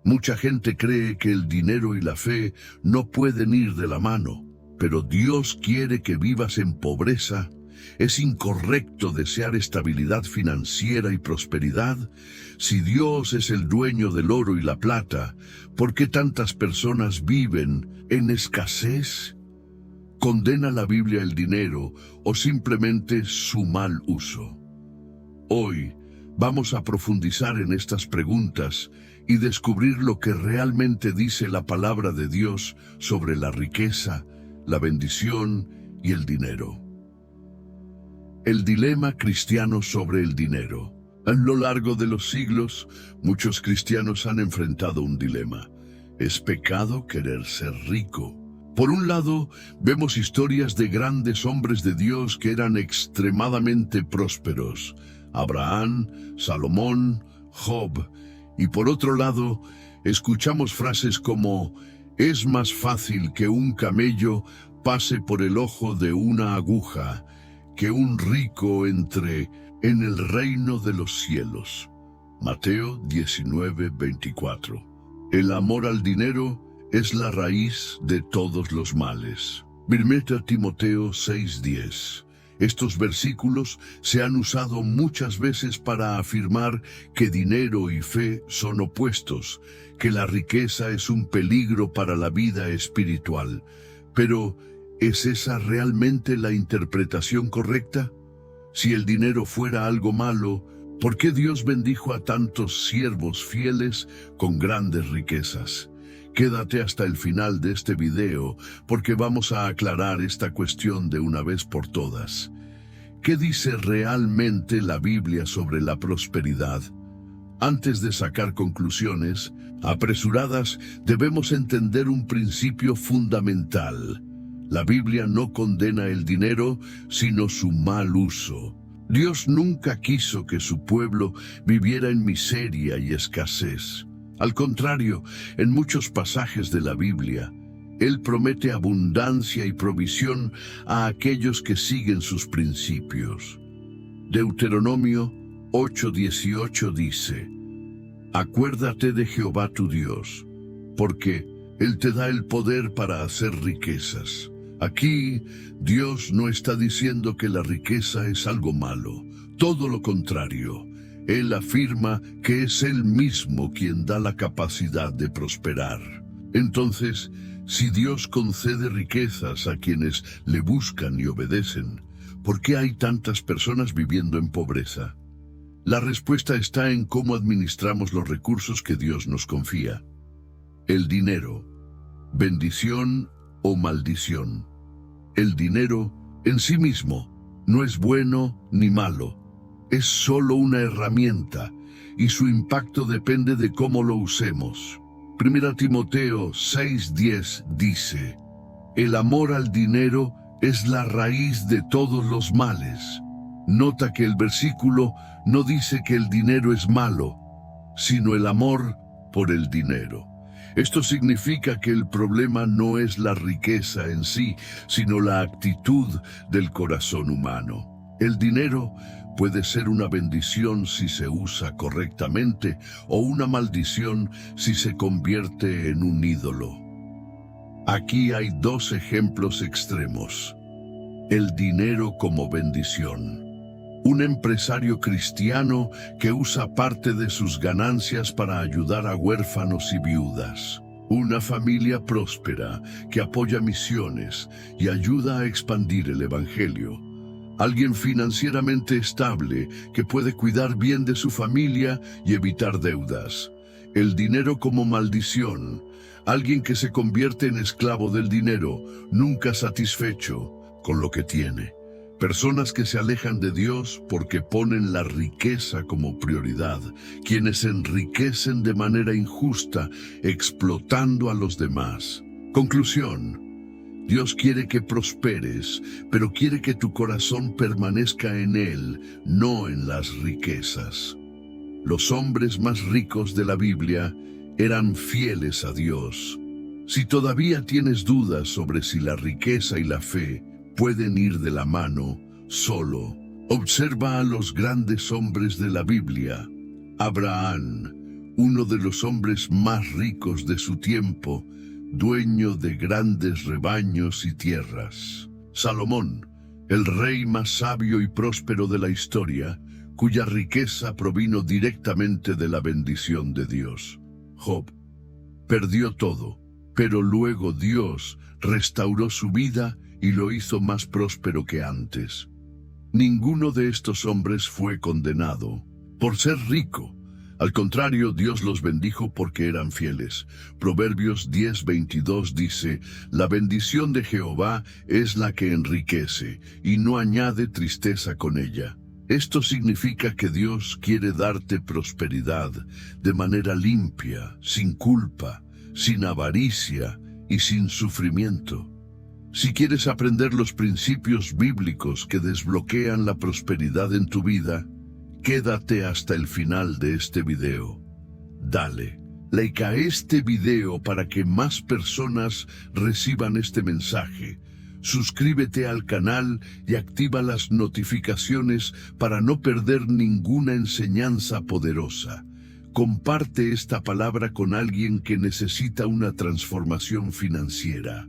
Mucha gente cree que el dinero y la fe no pueden ir de la mano, pero Dios quiere que vivas en pobreza. Es incorrecto desear estabilidad financiera y prosperidad. Si Dios es el dueño del oro y la plata, ¿por qué tantas personas viven en escasez? ¿Condena la Biblia el dinero o simplemente su mal uso? Hoy vamos a profundizar en estas preguntas y descubrir lo que realmente dice la palabra de Dios sobre la riqueza, la bendición y el dinero. El dilema cristiano sobre el dinero. A lo largo de los siglos, muchos cristianos han enfrentado un dilema. ¿Es pecado querer ser rico? Por un lado, vemos historias de grandes hombres de Dios que eran extremadamente prósperos. Abraham, Salomón, Job. Y por otro lado, escuchamos frases como: es más fácil que un camello pase por el ojo de una aguja, que un rico entre en el reino de los cielos. Mateo 19:24. El amor al dinero es la raíz de todos los males. 1 Timoteo 6:10. Estos versículos se han usado muchas veces para afirmar que dinero y fe son opuestos, que la riqueza es un peligro para la vida espiritual. Pero, ¿es esa realmente la interpretación correcta? Si el dinero fuera algo malo, ¿por qué Dios bendijo a tantos siervos fieles con grandes riquezas? Quédate hasta el final de este video, porque vamos a aclarar esta cuestión de una vez por todas. ¿Qué dice realmente la Biblia sobre la prosperidad? Antes de sacar conclusiones apresuradas, debemos entender un principio fundamental. La Biblia no condena el dinero, sino su mal uso. Dios nunca quiso que su pueblo viviera en miseria y escasez. Al contrario, en muchos pasajes de la Biblia, Él promete abundancia y provisión a aquellos que siguen sus principios. Deuteronomio 8:18 dice: acuérdate de Jehová tu Dios, porque Él te da el poder para hacer riquezas. Aquí, Dios no está diciendo que la riqueza es algo malo, todo lo contrario. Él afirma que es Él mismo quien da la capacidad de prosperar. Entonces, si Dios concede riquezas a quienes le buscan y obedecen, ¿por qué hay tantas personas viviendo en pobreza? La respuesta está en cómo administramos los recursos que Dios nos confía. El dinero, bendición o maldición. El dinero en sí mismo no es bueno ni malo. Es solo una herramienta y su impacto depende de cómo lo usemos. 1 Timoteo 6:10 dice: el amor al dinero es la raíz de todos los males. Nota que el versículo no dice que el dinero es malo, sino el amor por el dinero. Esto significa que el problema no es la riqueza en sí, sino la actitud del corazón humano. El dinero puede ser una bendición si se usa correctamente o una maldición si se convierte en un ídolo. Aquí hay dos ejemplos extremos. El dinero como bendición. Un empresario cristiano que usa parte de sus ganancias para ayudar a huérfanos y viudas. Una familia próspera que apoya misiones y ayuda a expandir el evangelio. Alguien financieramente estable que puede cuidar bien de su familia y evitar deudas. El dinero como maldición. Alguien que se convierte en esclavo del dinero, nunca satisfecho con lo que tiene. Personas que se alejan de Dios porque ponen la riqueza como prioridad, quienes se enriquecen de manera injusta, explotando a los demás. Conclusión: Dios quiere que prosperes, pero quiere que tu corazón permanezca en Él, no en las riquezas. Los hombres más ricos de la Biblia eran fieles a Dios. Si todavía tienes dudas sobre si la riqueza y la fe pueden ir de la mano, observa a los grandes hombres de la Biblia. Abraham, uno de los hombres más ricos de su tiempo, dueño de grandes rebaños y tierras. Salomón, el rey más sabio y próspero de la historia, cuya riqueza provino directamente de la bendición de Dios. Job perdió todo, pero luego Dios restauró su vida y lo hizo más próspero que antes. Ninguno de estos hombres fue condenado por ser rico. Al contrario, Dios los bendijo porque eran fieles. Proverbios 10:22 dice: la bendición de Jehová es la que enriquece, y no añade tristeza con ella. Esto significa que Dios quiere darte prosperidad de manera limpia, sin culpa, sin avaricia y sin sufrimiento. Si quieres aprender los principios bíblicos que desbloquean la prosperidad en tu vida, quédate hasta el final de este video. Dale like a este video para que más personas reciban este mensaje. Suscríbete al canal y activa las notificaciones para no perder ninguna enseñanza poderosa. Comparte esta palabra con alguien que necesita una transformación financiera.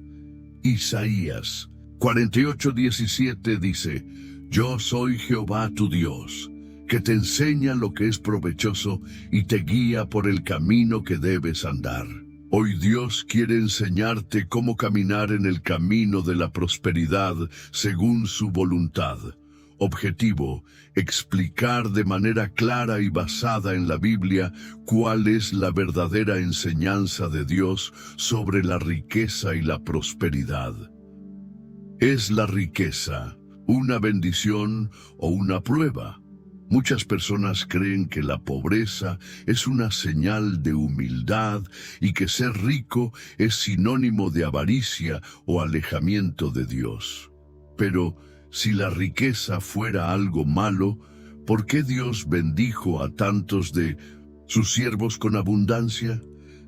Isaías 48:17 dice: yo soy Jehová tu Dios, que te enseña lo que es provechoso y te guía por el camino que debes andar. Hoy Dios quiere enseñarte cómo caminar en el camino de la prosperidad según su voluntad. Objetivo: explicar de manera clara y basada en la Biblia cuál es la verdadera enseñanza de Dios sobre la riqueza y la prosperidad. ¿Es la riqueza una bendición o una prueba? Muchas personas creen que la pobreza es una señal de humildad y que ser rico es sinónimo de avaricia o alejamiento de Dios. Pero si la riqueza fuera algo malo, ¿por qué Dios bendijo a tantos de sus siervos con abundancia?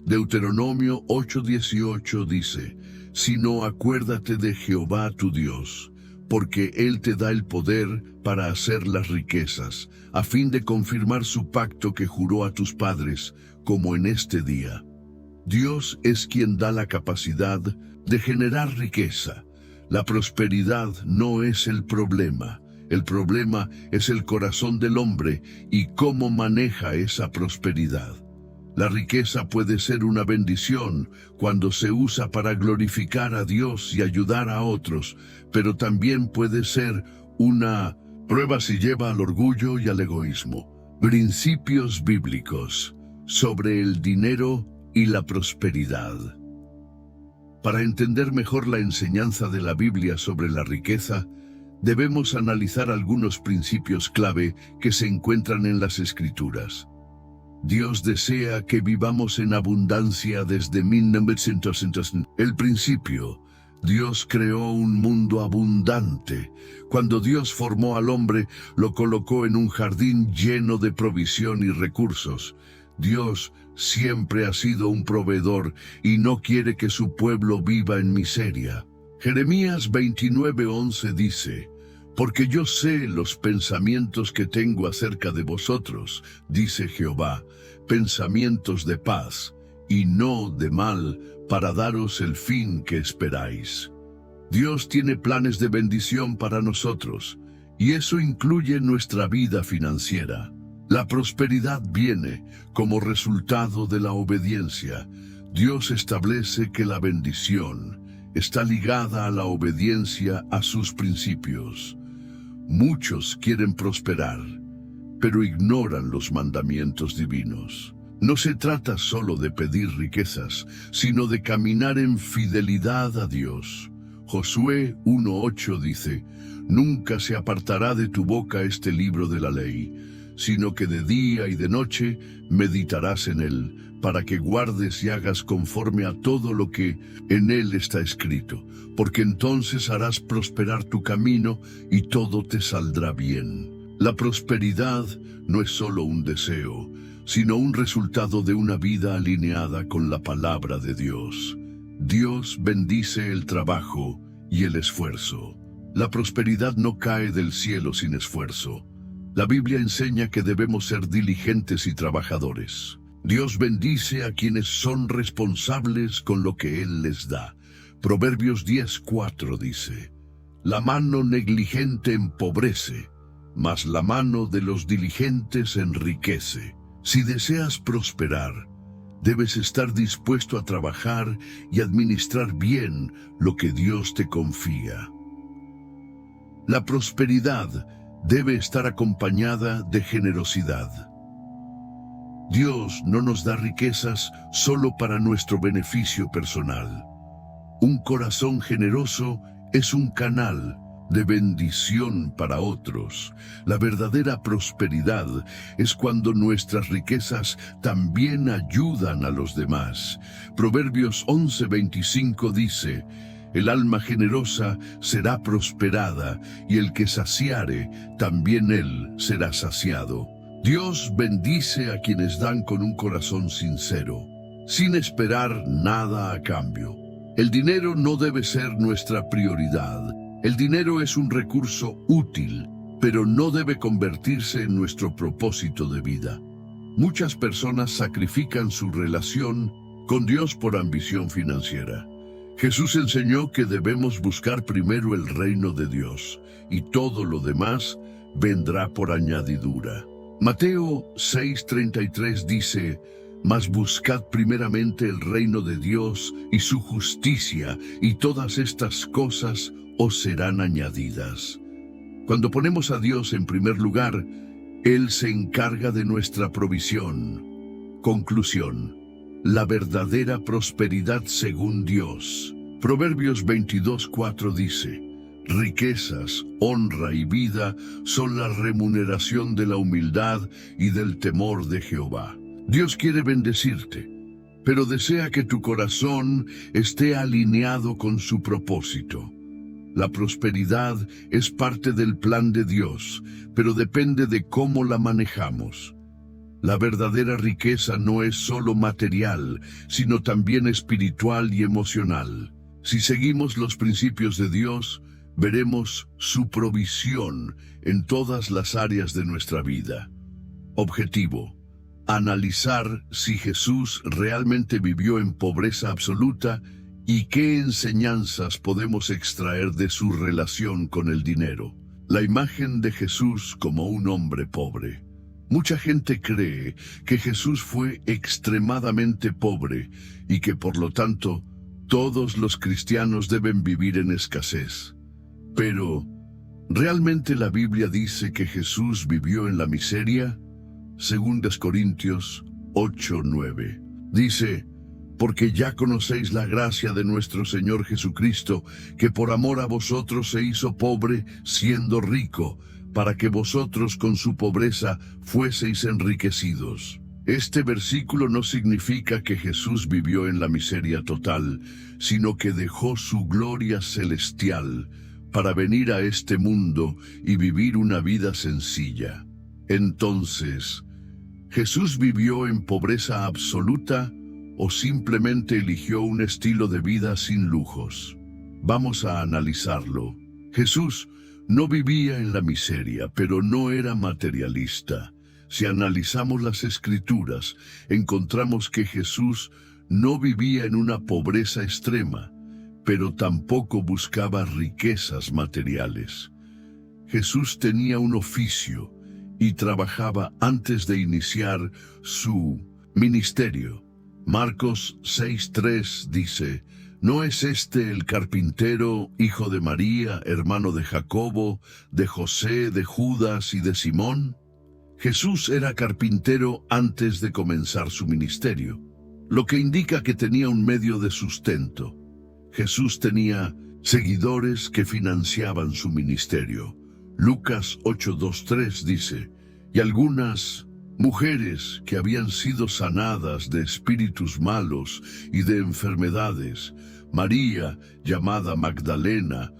Deuteronomio 8:18 dice: sino acuérdate de Jehová tu Dios, porque Él te da el poder para hacer las riquezas, a fin de confirmar su pacto que juró a tus padres, como en este día. Dios es quien da la capacidad de generar riqueza. La prosperidad no es el problema es el corazón del hombre y cómo maneja esa prosperidad. La riqueza puede ser una bendición cuando se usa para glorificar a Dios y ayudar a otros, pero también puede ser una prueba si lleva al orgullo y al egoísmo. Principios bíblicos sobre el dinero y la prosperidad. Para entender mejor la enseñanza de la Biblia sobre la riqueza, debemos analizar algunos principios clave que se encuentran en las Escrituras. Dios desea que vivamos en abundancia desde 1900. El principio: Dios creó un mundo abundante. Cuando Dios formó al hombre, lo colocó en un jardín lleno de provisión y recursos. Dios siempre ha sido un proveedor y no quiere que su pueblo viva en miseria. Jeremías 29:11 dice: porque yo sé los pensamientos que tengo acerca de vosotros, dice Jehová, pensamientos de paz y no de mal, para daros el fin que esperáis. Dios tiene planes de bendición para nosotros, y eso incluye nuestra vida financiera. La prosperidad viene como resultado de la obediencia. Dios establece que la bendición está ligada a la obediencia a sus principios. Muchos quieren prosperar, pero ignoran los mandamientos divinos. No se trata solo de pedir riquezas, sino de caminar en fidelidad a Dios. Josué 1:8 dice: nunca se apartará de tu boca este libro de la ley, sino que de día y de noche meditarás en él, para que guardes y hagas conforme a todo lo que en él está escrito, porque entonces harás prosperar tu camino y todo te saldrá bien. La prosperidad no es solo un deseo, sino un resultado de una vida alineada con la palabra de Dios. Dios bendice el trabajo y el esfuerzo. La prosperidad no cae del cielo sin esfuerzo. La Biblia enseña que debemos ser diligentes y trabajadores. Dios bendice a quienes son responsables con lo que Él les da. Proverbios 10:4 dice: La mano negligente empobrece, mas la mano de los diligentes enriquece. Si deseas prosperar, debes estar dispuesto a trabajar y administrar bien lo que Dios te confía. La prosperidad debe estar acompañada de generosidad. Dios no nos da riquezas solo para nuestro beneficio personal. Un corazón generoso es un canal de bendición para otros. La verdadera prosperidad es cuando nuestras riquezas también ayudan a los demás. Proverbios 11:25 dice: El alma generosa será prosperada, y el que saciare, también él será saciado. Dios bendice a quienes dan con un corazón sincero, sin esperar nada a cambio. El dinero no debe ser nuestra prioridad. El dinero es un recurso útil, pero no debe convertirse en nuestro propósito de vida. Muchas personas sacrifican su relación con Dios por ambición financiera. Jesús enseñó que debemos buscar primero el reino de Dios, y todo lo demás vendrá por añadidura. Mateo 6:33 dice: Mas buscad primeramente el reino de Dios y su justicia, y todas estas cosas os serán añadidas. Cuando ponemos a Dios en primer lugar, Él se encarga de nuestra provisión. Conclusión: la verdadera prosperidad según Dios. Proverbios 22:4 dice: Riquezas, honra y vida son la remuneración de la humildad y del temor de Jehová. Dios quiere bendecirte, pero desea que tu corazón esté alineado con su propósito. La prosperidad es parte del plan de Dios, pero depende de cómo la manejamos. La verdadera riqueza no es solo material, sino también espiritual y emocional. Si seguimos los principios de Dios, veremos su provisión en todas las áreas de nuestra vida. Objetivo: analizar si Jesús realmente vivió en pobreza absoluta y qué enseñanzas podemos extraer de su relación con el dinero. La imagen de Jesús como un hombre pobre. Mucha gente cree que Jesús fue extremadamente pobre y que por lo tanto todos los cristianos deben vivir en escasez. Pero, ¿realmente la Biblia dice que Jesús vivió en la miseria? 2 Corintios 8:9. Dice: Porque ya conocéis la gracia de nuestro Señor Jesucristo, que por amor a vosotros se hizo pobre, siendo rico, para que vosotros con su pobreza fueseis enriquecidos. Este versículo no significa que Jesús vivió en la miseria total, sino que dejó su gloria celestial para venir a este mundo y vivir una vida sencilla. Entonces, ¿Jesús vivió en pobreza absoluta o simplemente eligió un estilo de vida sin lujos? Vamos a analizarlo. Jesús no vivía en la miseria, pero no era materialista. Si analizamos las Escrituras, encontramos que Jesús no vivía en una pobreza extrema, pero tampoco buscaba riquezas materiales. Jesús tenía un oficio y trabajaba antes de iniciar su ministerio. Marcos 6:3 dice: ¿No es este el carpintero, hijo de María, hermano de Jacobo, de José, de Judas y de Simón? Jesús era carpintero antes de comenzar su ministerio, lo que indica que tenía un medio de sustento. Jesús tenía seguidores que financiaban su ministerio. Lucas 8:2-3 dice: Y algunas mujeres que habían sido sanadas de espíritus malos y de enfermedades, María, llamada Magdalena,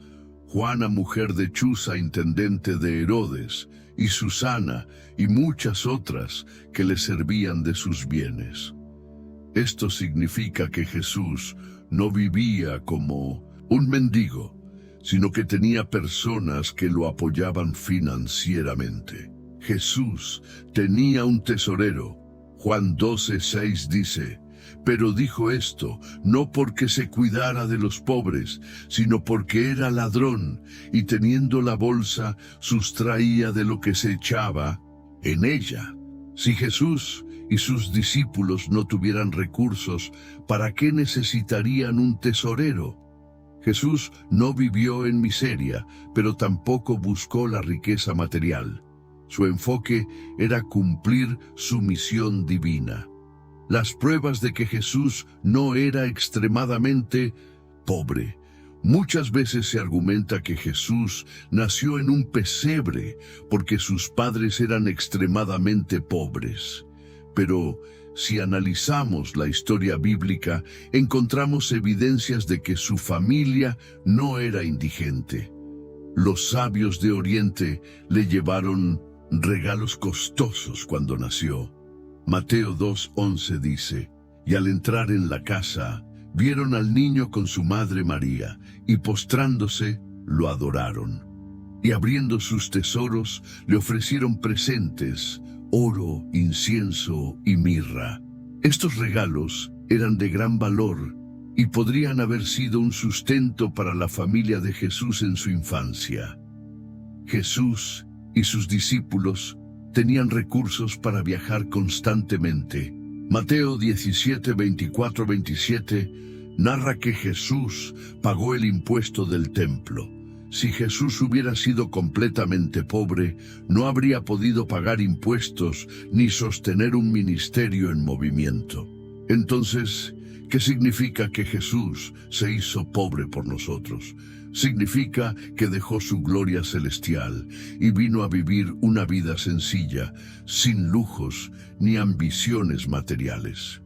Juana, mujer de Chuza, intendente de Herodes, y Susana, y muchas otras que le servían de sus bienes. Esto significa que Jesús no vivía como un mendigo, sino que tenía personas que lo apoyaban financieramente. Jesús tenía un tesorero, Juan 12:6 dice: pero dijo esto, no porque se cuidara de los pobres, sino porque era ladrón, y teniendo la bolsa, sustraía de lo que se echaba en ella. Si Jesús y sus discípulos no tuvieran recursos, ¿para qué necesitarían un tesorero? Jesús no vivió en miseria, pero tampoco buscó la riqueza material. Su enfoque era cumplir su misión divina. Las pruebas de que Jesús no era extremadamente pobre. Muchas veces se argumenta que Jesús nació en un pesebre porque sus padres eran extremadamente pobres. Pero si analizamos la historia bíblica, encontramos evidencias de que su familia no era indigente. Los sabios de Oriente le llevaron regalos costosos cuando nació. Mateo 2:11 dice: y al entrar en la casa, vieron al niño con su madre María, y postrándose, lo adoraron. Y abriendo sus tesoros, le ofrecieron presentes, oro, incienso y mirra. Estos regalos eran de gran valor y podrían haber sido un sustento para la familia de Jesús en su infancia. Jesús y sus discípulos tenían recursos para viajar constantemente. Mateo 17, 24, 27 narra que Jesús pagó el impuesto del templo. Si Jesús hubiera sido completamente pobre, no habría podido pagar impuestos ni sostener un ministerio en movimiento. Entonces, ¿qué significa que Jesús se hizo pobre por nosotros? Significa que dejó su gloria celestial y vino a vivir una vida sencilla, sin lujos ni ambiciones materiales.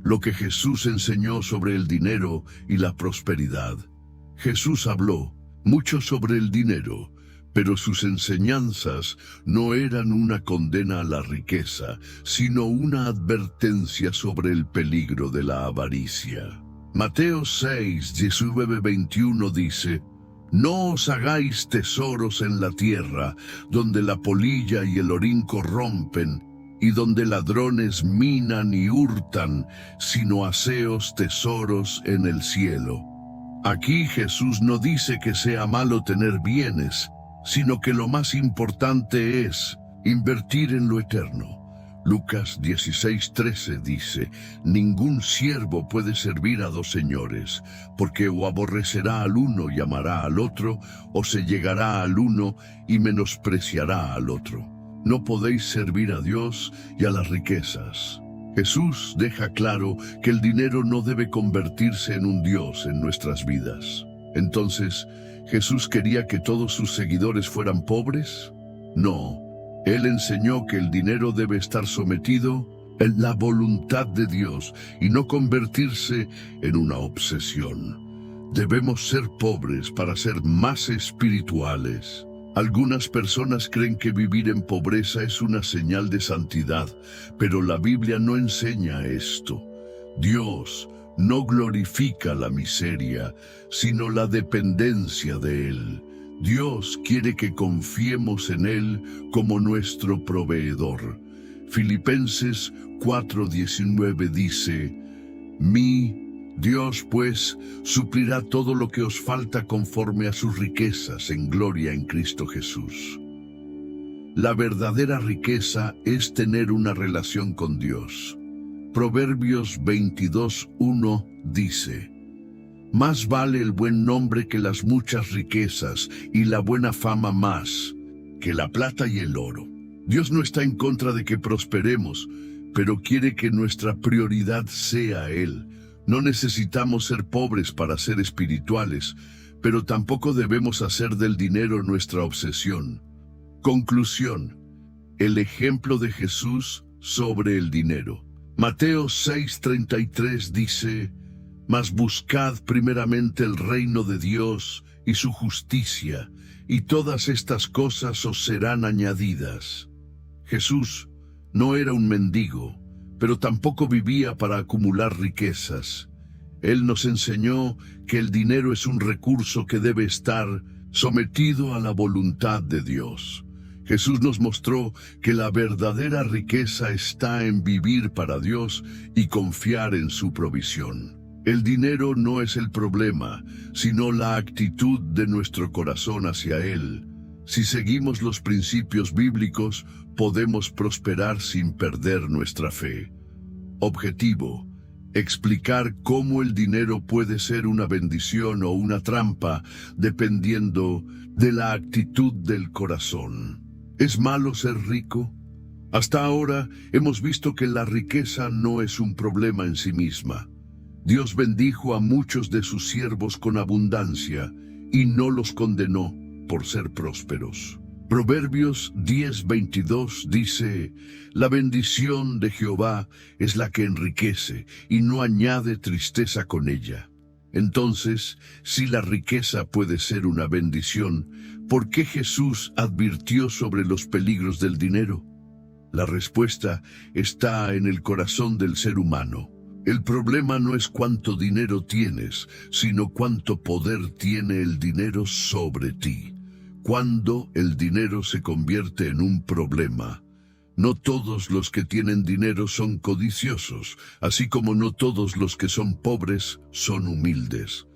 Lo que Jesús enseñó sobre el dinero y la prosperidad. Jesús habló mucho sobre el dinero, pero sus enseñanzas no eran una condena a la riqueza, sino una advertencia sobre el peligro de la avaricia. Mateo 6, 19, 21 dice: no os hagáis tesoros en la tierra, donde la polilla y el orín corrompen, y donde ladrones minan y hurtan, sino haceos tesoros en el cielo. Aquí Jesús no dice que sea malo tener bienes, sino que lo más importante es invertir en lo eterno. Lucas 16:13 dice: ningún siervo puede servir a dos señores, porque o aborrecerá al uno y amará al otro, o se llegará al uno y menospreciará al otro. No podéis servir a Dios y a las riquezas. Jesús deja claro que el dinero no debe convertirse en un Dios en nuestras vidas. Entonces, ¿Jesús quería que todos sus seguidores fueran pobres? No. Él enseñó que el dinero debe estar sometido en la voluntad de Dios y no convertirse en una obsesión. Debemos ser pobres para ser más espirituales. Algunas personas creen que vivir en pobreza es una señal de santidad, pero la Biblia no enseña esto. Dios no glorifica la miseria, sino la dependencia de Él. Dios quiere que confiemos en Él como nuestro proveedor. Filipenses 4:19 dice: mi Dios, pues, suplirá todo lo que os falta conforme a sus riquezas en gloria en Cristo Jesús. La verdadera riqueza es tener una relación con Dios. Proverbios 22:1 dice: más vale el buen nombre que las muchas riquezas, y la buena fama más que la plata y el oro. Dios no está en contra de que prosperemos, pero quiere que nuestra prioridad sea Él. No necesitamos ser pobres para ser espirituales, pero tampoco debemos hacer del dinero nuestra obsesión. Conclusión: el ejemplo de Jesús sobre el dinero. Mateo 6:33 dice: mas buscad primeramente el reino de Dios y su justicia, y todas estas cosas os serán añadidas. Jesús no era un mendigo, pero tampoco vivía para acumular riquezas. Él nos enseñó que el dinero es un recurso que debe estar sometido a la voluntad de Dios. Jesús nos mostró que la verdadera riqueza está en vivir para Dios y confiar en su provisión. El dinero no es el problema, sino la actitud de nuestro corazón hacia él. Si seguimos los principios bíblicos, podemos prosperar sin perder nuestra fe. Objetivo: explicar cómo el dinero puede ser una bendición o una trampa, dependiendo de la actitud del corazón. ¿Es malo ser rico? Hasta ahora hemos visto que la riqueza no es un problema en sí misma. Dios bendijo a muchos de sus siervos con abundancia y no los condenó por ser prósperos. Proverbios 10:22 dice: la bendición de Jehová es la que enriquece y no añade tristeza con ella. Entonces, si la riqueza puede ser una bendición, ¿por qué Jesús advirtió sobre los peligros del dinero? La respuesta está en el corazón del ser humano. El problema no es cuánto dinero tienes, sino cuánto poder tiene el dinero sobre ti. Cuando el dinero se convierte en un problema, no todos los que tienen dinero son codiciosos, así como no todos los que son pobres son humildes.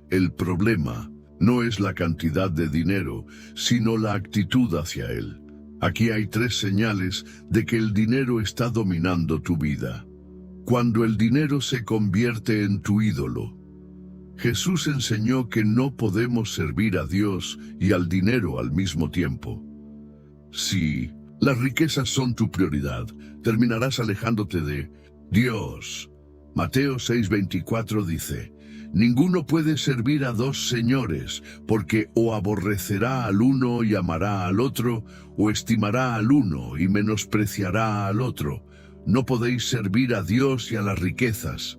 El problema no es la cantidad de dinero, sino la actitud hacia él. Aquí hay 3 señales de que el dinero está dominando tu vida. Cuando el dinero se convierte en tu ídolo. Jesús enseñó que no podemos servir a Dios y al dinero al mismo tiempo. Si las riquezas son tu prioridad, terminarás alejándote de Dios. Mateo 6:24 dice: ninguno puede servir a 2 señores, porque o aborrecerá al uno y amará al otro, o estimará al uno y menospreciará al otro. No podéis servir a Dios y a las riquezas.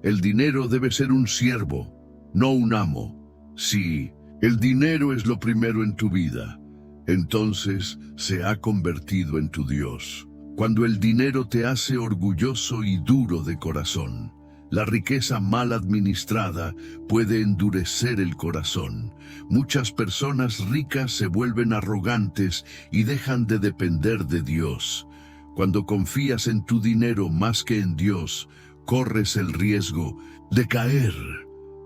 El dinero debe ser un siervo, no un amo. Si el dinero es lo primero en tu vida, entonces se ha convertido en tu Dios. Cuando el dinero te hace orgulloso y duro de corazón, la riqueza mal administrada puede endurecer el corazón. Muchas personas ricas se vuelven arrogantes y dejan de depender de Dios. Cuando confías en tu dinero más que en Dios, corres el riesgo de caer.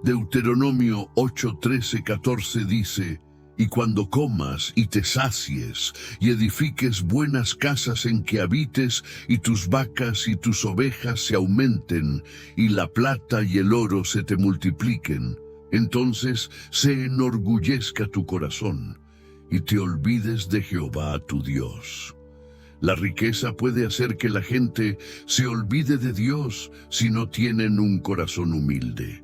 Deuteronomio 8:13-14 dice: y cuando comas y te sacies, y edifiques buenas casas en que habites, y tus vacas y tus ovejas se aumenten, y la plata y el oro se te multipliquen, entonces se enorgullezca tu corazón, y te olvides de Jehová tu Dios. La riqueza puede hacer que la gente se olvide de Dios si no tienen un corazón humilde.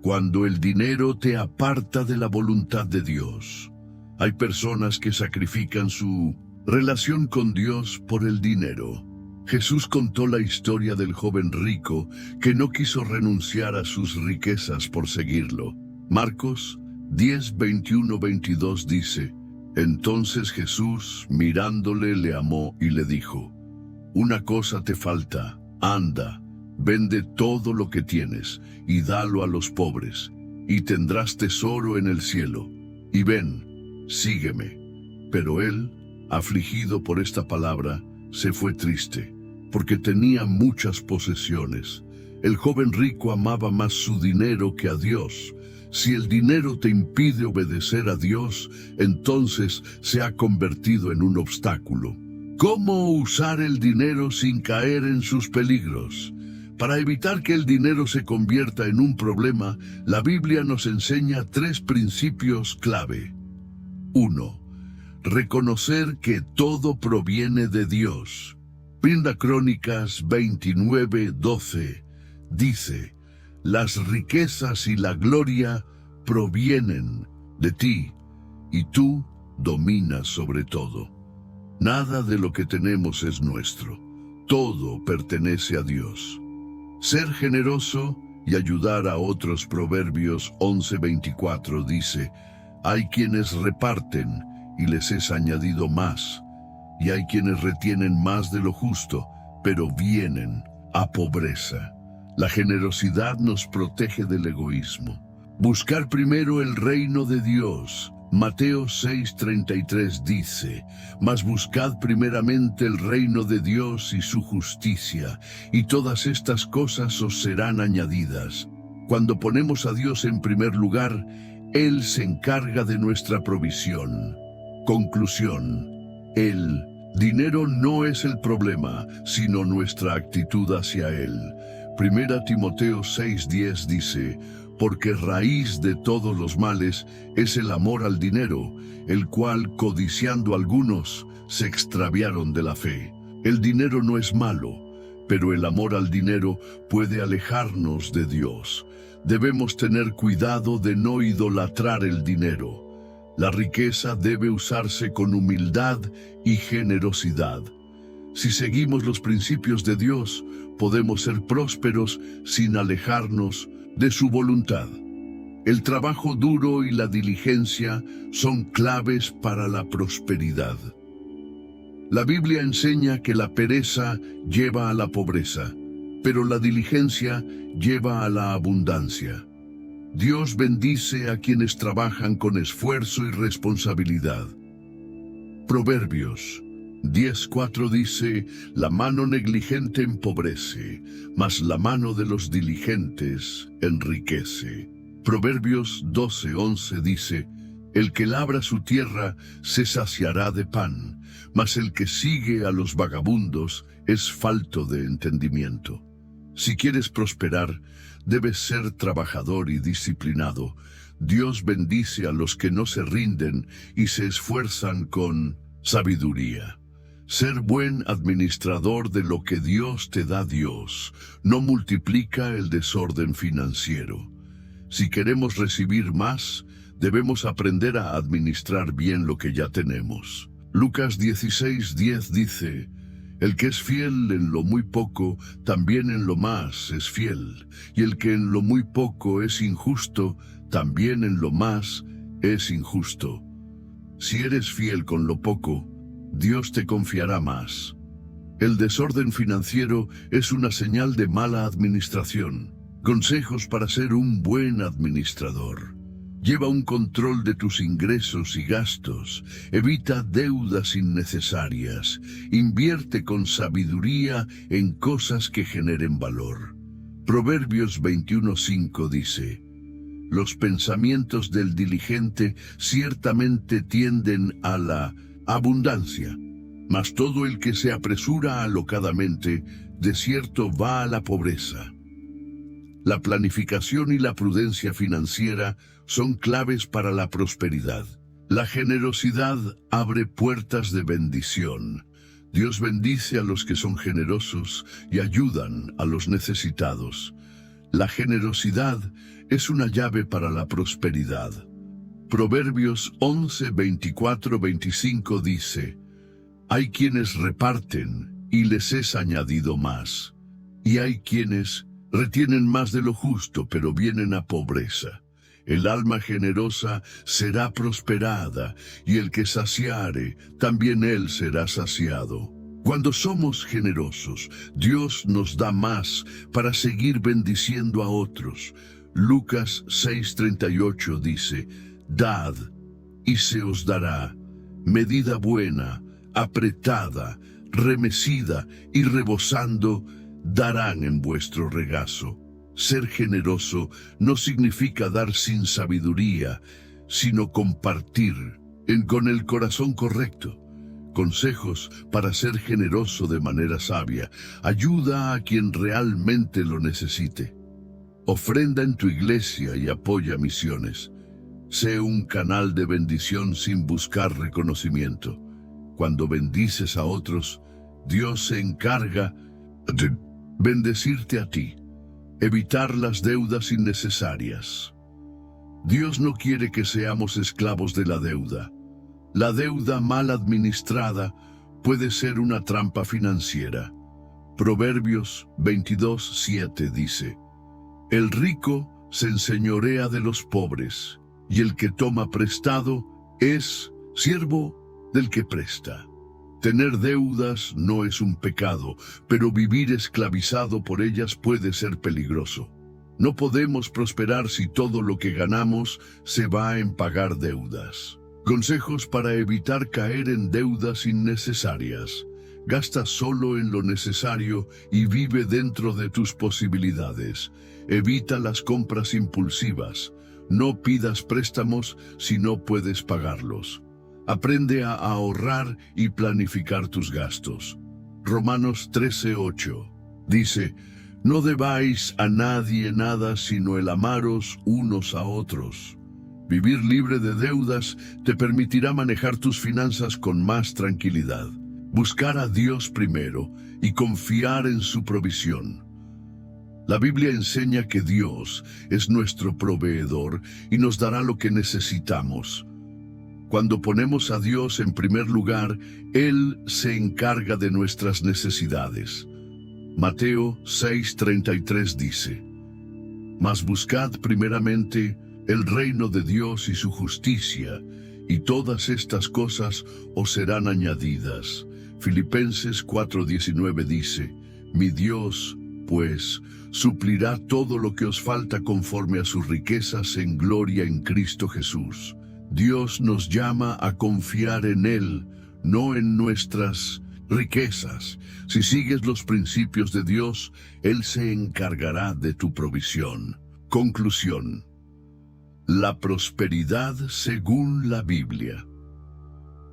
Cuando el dinero te aparta de la voluntad de Dios, hay personas que sacrifican su relación con Dios por el dinero. Jesús contó la historia del joven rico que no quiso renunciar a sus riquezas por seguirlo. Marcos 10:21-22 dice: entonces Jesús, mirándole, le amó y le dijo: una cosa te falta, anda, vende todo lo que tienes y dalo a los pobres, y tendrás tesoro en el cielo. Y ven, sígueme. Pero él, afligido por esta palabra, se fue triste, porque tenía muchas posesiones. El joven rico amaba más su dinero que a Dios. Si el dinero te impide obedecer a Dios, entonces se ha convertido en un obstáculo. ¿Cómo usar el dinero sin caer en sus peligros? Para evitar que el dinero se convierta en un problema, la Biblia nos enseña 3 principios clave. 1. Reconocer que todo proviene de Dios. Primera Crónicas 29:12 dice: las riquezas y la gloria provienen de ti, y tú dominas sobre todo. Nada de lo que tenemos es nuestro. Todo pertenece a Dios. Ser generoso y ayudar a otros. Proverbios 11:24 dice: hay quienes reparten y les es añadido más, y hay quienes retienen más de lo justo, pero vienen a pobreza. La generosidad nos protege del egoísmo. Buscar primero el reino de Dios, Mateo 6:33 dice: «Mas buscad primeramente el reino de Dios y su justicia, y todas estas cosas os serán añadidas». Cuando ponemos a Dios en primer lugar, Él se encarga de nuestra provisión. Conclusión: el dinero no es el problema, sino nuestra actitud hacia él. 1 Timoteo 6:10 dice: «Porque raíz de todos los males es el amor al dinero, el cual, codiciando algunos, se extraviaron de la fe». El dinero no es malo, pero el amor al dinero puede alejarnos de Dios. Debemos tener cuidado de no idolatrar el dinero. La riqueza debe usarse con humildad y generosidad. Si seguimos los principios de Dios, podemos ser prósperos sin alejarnos de su voluntad. El trabajo duro y la diligencia son claves para la prosperidad. La Biblia enseña que la pereza lleva a la pobreza, pero la diligencia lleva a la abundancia. Dios bendice a quienes trabajan con esfuerzo y responsabilidad. Proverbios 10:4 dice: «La mano negligente empobrece, mas la mano de los diligentes enriquece». Proverbios 12:11 dice: «El que labra su tierra se saciará de pan, mas el que sigue a los vagabundos es falto de entendimiento». Si quieres prosperar, debes ser trabajador y disciplinado. Dios bendice a los que no se rinden y se esfuerzan con sabiduría. Ser buen administrador de lo que Dios te da. Dios no multiplica el desorden financiero. Si queremos recibir más, debemos aprender a administrar bien lo que ya tenemos. Lucas 16:10 dice: «El que es fiel en lo muy poco, también en lo más es fiel. Y el que en lo muy poco es injusto, también en lo más es injusto». Si eres fiel con lo poco, Dios te confiará más. El desorden financiero es una señal de mala administración. Consejos para ser un buen administrador: lleva un control de tus ingresos y gastos, evita deudas innecesarias, invierte con sabiduría en cosas que generen valor. Proverbios 21:5 dice: «Los pensamientos del diligente ciertamente tienden a la abundancia, mas todo el que se apresura alocadamente, de cierto va a la pobreza». La planificación y la prudencia financiera son claves para la prosperidad. La generosidad abre puertas de bendición. Dios bendice a los que son generosos y ayudan a los necesitados. La generosidad es una llave para la prosperidad. Proverbios 11:24-25 dice: «Hay quienes reparten y les es añadido más, y hay quienes retienen más de lo justo, pero vienen a pobreza. El alma generosa será prosperada, y el que saciare, también él será saciado». Cuando somos generosos, Dios nos da más para seguir bendiciendo a otros. Lucas 6:38 dice: «Dad, y se os dará, medida buena, apretada, remecida y rebosando, darán en vuestro regazo». Ser generoso no significa dar sin sabiduría, sino compartir con el corazón correcto. Consejos para ser generoso de manera sabia: ayuda a quien realmente lo necesite. Ofrenda en tu iglesia y apoya misiones. Sé un canal de bendición sin buscar reconocimiento. Cuando bendices a otros, Dios se encarga de bendecirte a ti. Evitar las deudas innecesarias. Dios no quiere que seamos esclavos de la deuda. La deuda mal administrada puede ser una trampa financiera. Proverbios 22:7 dice: «El rico se enseñorea de los pobres, y el que toma prestado es siervo del que presta». Tener deudas no es un pecado, pero vivir esclavizado por ellas puede ser peligroso. No podemos prosperar si todo lo que ganamos se va en pagar deudas. Consejos para evitar caer en deudas innecesarias. Gasta solo en lo necesario y vive dentro de tus posibilidades. Evita las compras impulsivas. No pidas préstamos si no puedes pagarlos. Aprende a ahorrar y planificar tus gastos. Romanos 13:8 dice: no debáis a nadie nada sino el amaros unos a otros. Vivir libre de deudas te permitirá manejar tus finanzas con más tranquilidad. Buscar a Dios primero y confiar en su provisión. La Biblia enseña que Dios es nuestro proveedor y nos dará lo que necesitamos. Cuando ponemos a Dios en primer lugar, Él se encarga de nuestras necesidades. Mateo 6:33 dice: mas buscad primeramente el reino de Dios y su justicia, y todas estas cosas os serán añadidas. Filipenses 4:19 dice: mi Dios, pues, suplirá todo lo que os falta conforme a sus riquezas en gloria en Cristo Jesús. Dios nos llama a confiar en Él, no en nuestras riquezas. Si sigues los principios de Dios, Él se encargará de tu provisión. Conclusión: la prosperidad según la Biblia.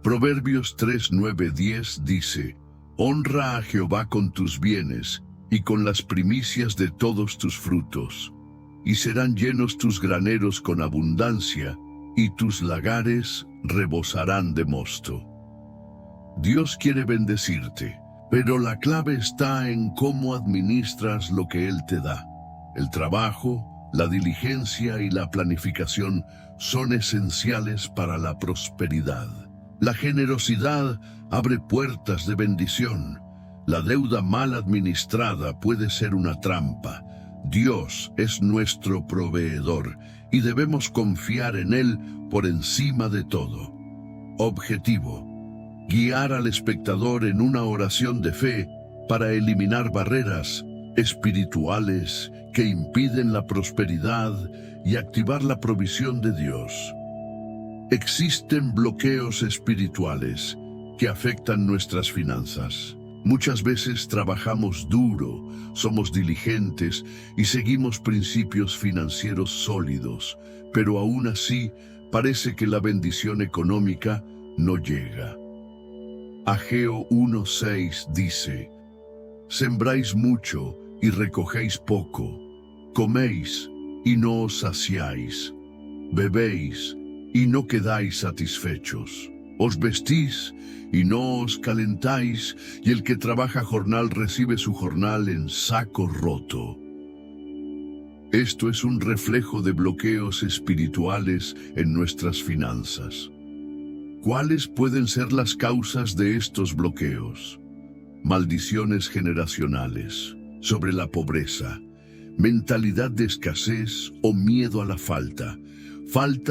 Proverbios 3:9-10 dice: honra a Jehová con tus bienes y con las primicias de todos tus frutos, y serán llenos tus graneros con abundancia, y tus lagares rebosarán de mosto. Dios quiere bendecirte, pero la clave está en cómo administras lo que Él te da. El trabajo, la diligencia y la planificación son esenciales para la prosperidad. La generosidad abre puertas de bendición. La deuda mal administrada puede ser una trampa. Dios es nuestro proveedor y debemos confiar en Él por encima de todo. Objetivo: guiar al espectador en una oración de fe para eliminar barreras espirituales que impiden la prosperidad y activar la provisión de Dios. Existen bloqueos espirituales que afectan nuestras finanzas. Muchas veces trabajamos duro, somos diligentes y seguimos principios financieros sólidos, pero aún así parece que la bendición económica no llega. Ageo 1:6 dice: sembráis mucho y recogéis poco, coméis y no os saciáis, bebéis y no quedáis satisfechos, os vestís y no os calentáis, y el que trabaja jornal recibe su jornal en saco roto. Esto es un reflejo de bloqueos espirituales en nuestras finanzas. ¿Cuáles pueden ser las causas de estos bloqueos? Maldiciones generacionales sobre la pobreza, mentalidad de escasez o miedo a la falta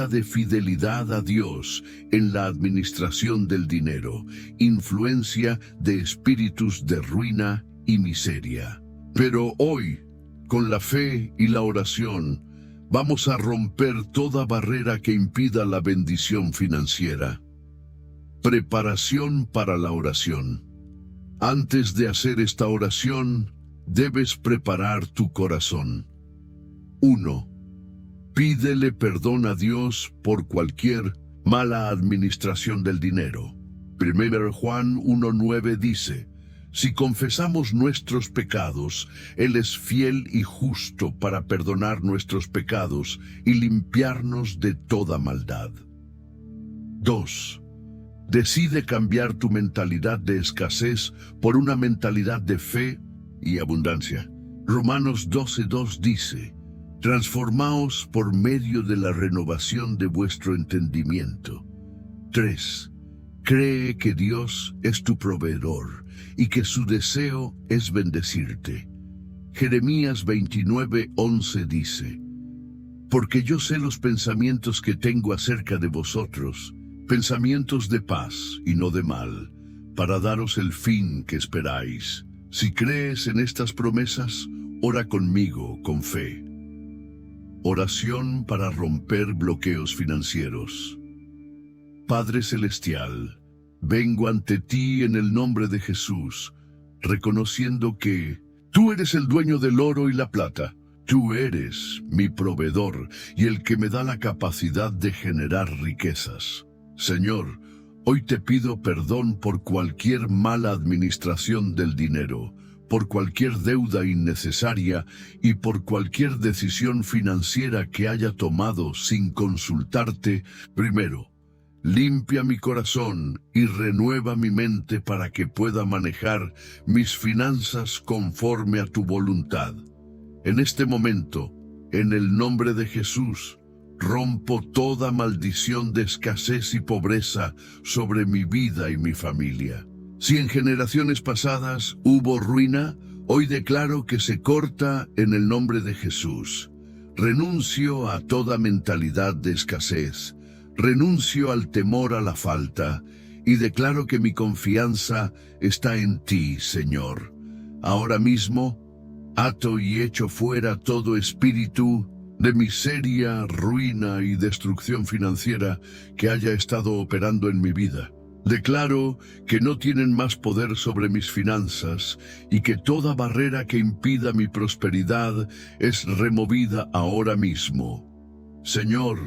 de fidelidad a Dios en la administración del dinero, influencia de espíritus de ruina y miseria. Pero hoy, con la fe y la oración, vamos a romper toda barrera que impida la bendición financiera. Preparación para la oración. Antes de hacer esta oración, debes preparar tu corazón. 1. Pídele perdón a Dios por cualquier mala administración del dinero. 1 Juan 1:9 dice: si confesamos nuestros pecados, Él es fiel y justo para perdonar nuestros pecados y limpiarnos de toda maldad. 2. Decide cambiar tu mentalidad de escasez por una mentalidad de fe y abundancia. Romanos 12:2 dice: transformaos por medio de la renovación de vuestro entendimiento. 3. Cree que Dios es tu proveedor y que su deseo es bendecirte. Jeremías 29:11 dice: porque yo sé los pensamientos que tengo acerca de vosotros, pensamientos de paz y no de mal, para daros el fin que esperáis. Si crees en estas promesas, ora conmigo con fe. Oración para romper bloqueos financieros. Padre Celestial, vengo ante ti en el nombre de Jesús, reconociendo que tú eres el dueño del oro y la plata. Tú eres mi proveedor y el que me da la capacidad de generar riquezas. Señor, hoy te pido perdón por cualquier mala administración del dinero, por cualquier deuda innecesaria y por cualquier decisión financiera que haya tomado sin consultarte primero. Limpia mi corazón y renueva mi mente para que pueda manejar mis finanzas conforme a tu voluntad. En este momento, en el nombre de Jesús, rompo toda maldición de escasez y pobreza sobre mi vida y mi familia. Si en generaciones pasadas hubo ruina, hoy declaro que se corta en el nombre de Jesús. Renuncio a toda mentalidad de escasez, renuncio al temor a la falta y declaro que mi confianza está en ti, Señor. Ahora mismo, ato y echo fuera todo espíritu de miseria, ruina y destrucción financiera que haya estado operando en mi vida. Declaro que no tienen más poder sobre mis finanzas y que toda barrera que impida mi prosperidad es removida ahora mismo. Señor,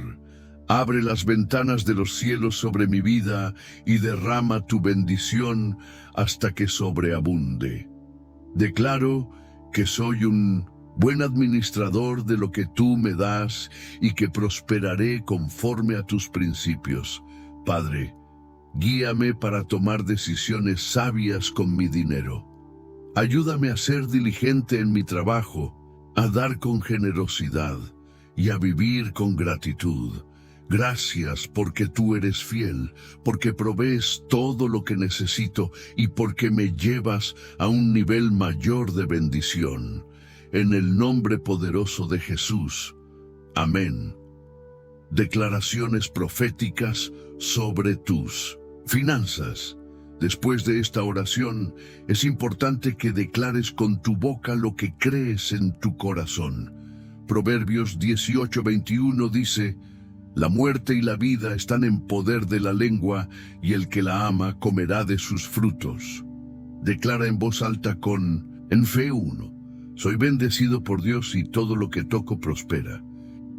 abre las ventanas de los cielos sobre mi vida y derrama tu bendición hasta que sobreabunde. Declaro que soy un buen administrador de lo que tú me das y que prosperaré conforme a tus principios. Padre, guíame para tomar decisiones sabias con mi dinero. Ayúdame a ser diligente en mi trabajo, a dar con generosidad y a vivir con gratitud. Gracias porque tú eres fiel, porque provees todo lo que necesito y porque me llevas a un nivel mayor de bendición. En el nombre poderoso de Jesús. Amén. Declaraciones proféticas sobre tus finanzas. Después de esta oración, es importante que declares con tu boca lo que crees en tu corazón. Proverbios 18:21 dice: la muerte y la vida están en poder de la lengua, y el que la ama comerá de sus frutos. Declara en voz alta en fe 1. Soy bendecido por Dios y todo lo que toco prospera.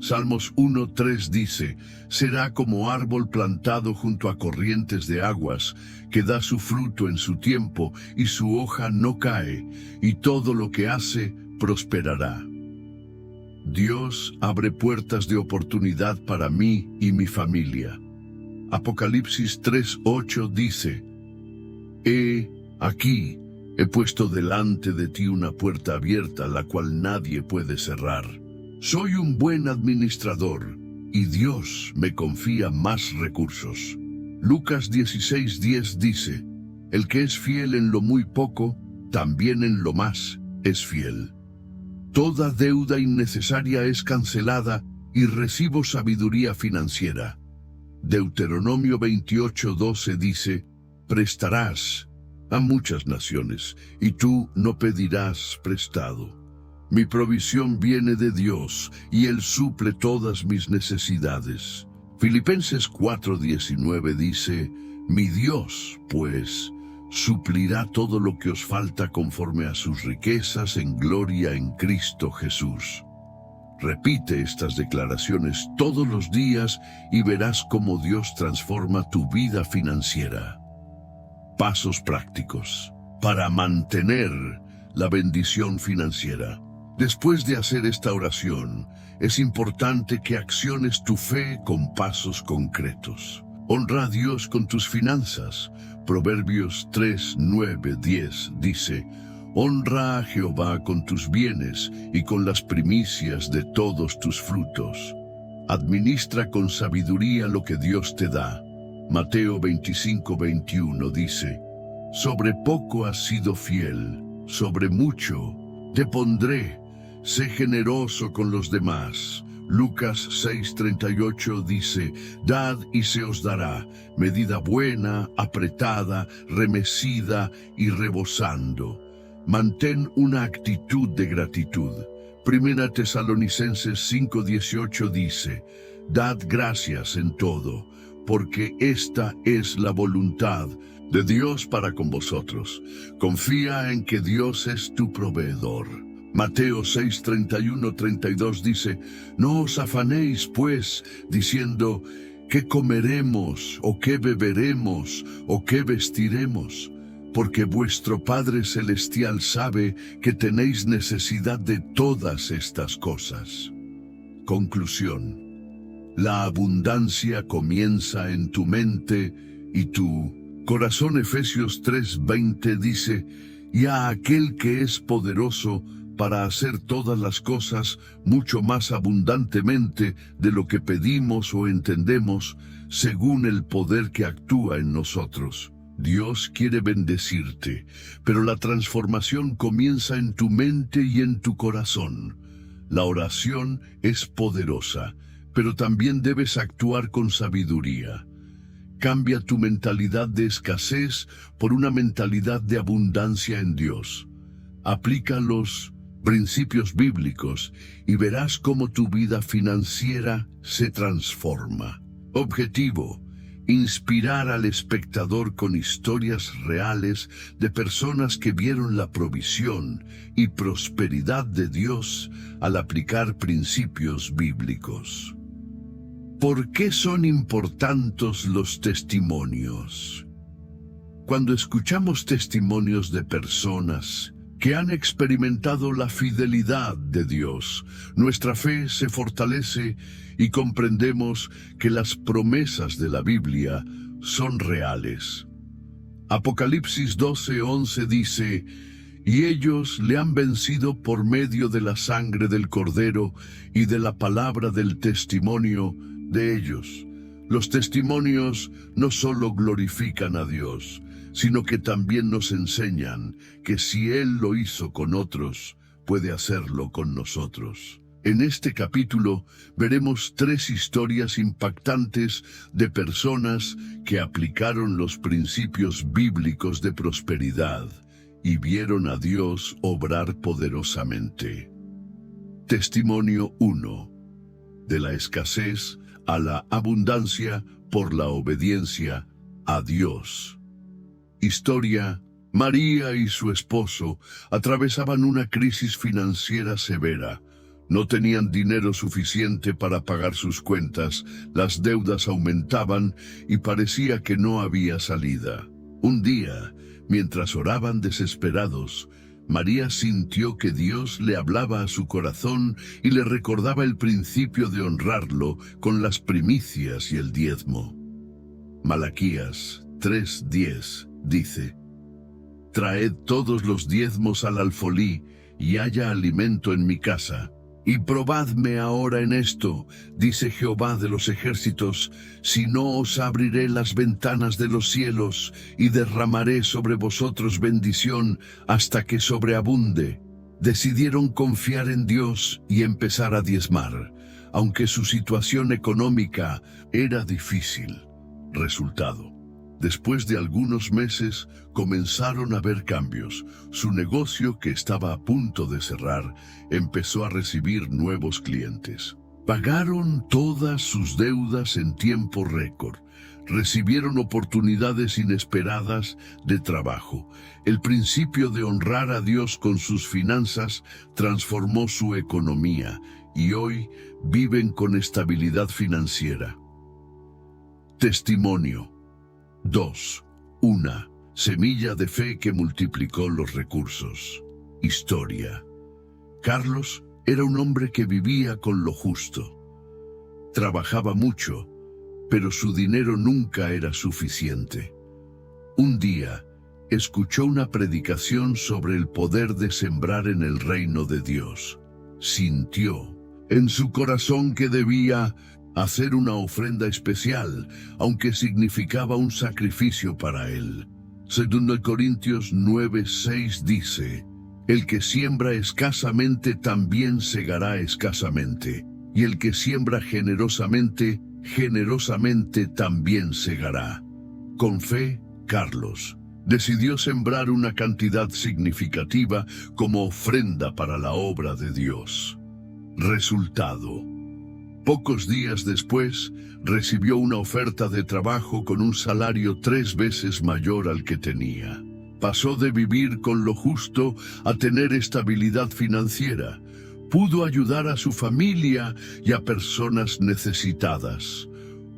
Salmos 1:3 dice: será como árbol plantado junto a corrientes de aguas, que da su fruto en su tiempo y su hoja no cae, y todo lo que hace prosperará. Dios abre puertas de oportunidad para mí y mi familia. Apocalipsis 3:8 dice: aquí he puesto delante de ti una puerta abierta, la cual nadie puede cerrar. Soy un buen administrador y Dios me confía más recursos. Lucas 16:10 dice: el que es fiel en lo muy poco, también en lo más es fiel. Toda deuda innecesaria es cancelada y recibo sabiduría financiera. Deuteronomio 28:12 dice: prestarás a muchas naciones y tú no pedirás prestado. Mi provisión viene de Dios y Él suple todas mis necesidades. Filipenses 4:19 dice: mi Dios, pues, suplirá todo lo que os falta conforme a sus riquezas en gloria en Cristo Jesús. Repite estas declaraciones todos los días y verás cómo Dios transforma tu vida financiera. Pasos prácticos para mantener la bendición financiera. Después de hacer esta oración, es importante que acciones tu fe con pasos concretos. Honra a Dios con tus finanzas. Proverbios 3:9-10 dice: honra a Jehová con tus bienes y con las primicias de todos tus frutos. Administra con sabiduría lo que Dios te da. Mateo 25:21 dice: sobre poco has sido fiel, sobre mucho te pondré. Sé generoso con los demás. Lucas 6:38 dice: dad y se os dará, medida buena, apretada, remecida y rebosando. Mantén una actitud de gratitud. Primera Tesalonicenses 5:18 dice: dad gracias en todo, porque esta es la voluntad de Dios para con vosotros. Confía en que Dios es tu proveedor. Mateo 6, 31, 32 dice: no os afanéis, pues, diciendo, ¿qué comeremos, o qué beberemos, o qué vestiremos? Porque vuestro Padre Celestial sabe que tenéis necesidad de todas estas cosas. Conclusión: la abundancia comienza en tu mente y tu corazón. Efesios 3:20 dice: y a aquel que es poderoso para hacer todas las cosas mucho más abundantemente de lo que pedimos o entendemos, según el poder que actúa en nosotros. Dios quiere bendecirte, pero la transformación comienza en tu mente y en tu corazón. La oración es poderosa, pero también debes actuar con sabiduría. Cambia tu mentalidad de escasez por una mentalidad de abundancia en Dios. Aplica los principios bíblicos y verás cómo tu vida financiera se transforma. Objetivo: inspirar al espectador con historias reales de personas que vieron la provisión y prosperidad de Dios al aplicar principios bíblicos. ¿Por qué son importantes los testimonios? Cuando escuchamos testimonios de personas que han experimentado la fidelidad de Dios, nuestra fe se fortalece y comprendemos que las promesas de la Biblia son reales. Apocalipsis 12:11 dice: y ellos le han vencido por medio de la sangre del Cordero y de la palabra del testimonio de ellos. Los testimonios no solo glorifican a Dios, sino que también nos enseñan que si Él lo hizo con otros, puede hacerlo con nosotros. En este capítulo veremos 3 historias impactantes de personas que aplicaron los principios bíblicos de prosperidad y vieron a Dios obrar poderosamente. Testimonio 1. De la escasez a la abundancia por la obediencia a Dios. Historia: María y su esposo atravesaban una crisis financiera severa. No tenían dinero suficiente para pagar sus cuentas, las deudas aumentaban y parecía que no había salida. Un día, mientras oraban desesperados, María sintió que Dios le hablaba a su corazón y le recordaba el principio de honrarlo con las primicias y el diezmo. Malaquías 3:10 dice: traed todos los diezmos al alfolí, y haya alimento en mi casa. Y probadme ahora en esto, dice Jehová de los ejércitos, si no os abriré las ventanas de los cielos, y derramaré sobre vosotros bendición hasta que sobreabunde. Decidieron confiar en Dios y empezar a diezmar, aunque su situación económica era difícil. Resultado: después de algunos meses comenzaron a ver cambios. Su negocio, que estaba a punto de cerrar, empezó a recibir nuevos clientes. Pagaron todas sus deudas en tiempo récord. Recibieron oportunidades inesperadas de trabajo. El principio de honrar a Dios con sus finanzas transformó su economía y hoy viven con estabilidad financiera. Testimonio 2. Una semilla de fe que multiplicó los recursos. Historia: Carlos era un hombre que vivía con lo justo. Trabajaba mucho, pero su dinero nunca era suficiente. Un día, escuchó una predicación sobre el poder de sembrar en el reino de Dios. Sintió en su corazón que debía hacer una ofrenda especial, aunque significaba un sacrificio para él. 2 Corintios 9:6 dice: el que siembra escasamente también segará escasamente, y el que siembra generosamente, generosamente también segará. Con fe, Carlos decidió sembrar una cantidad significativa como ofrenda para la obra de Dios. Resultado: Pocos días después, recibió una oferta de trabajo con un salario 3 veces mayor al que tenía. Pasó de vivir con lo justo a tener estabilidad financiera. Pudo ayudar a su familia y a personas necesitadas.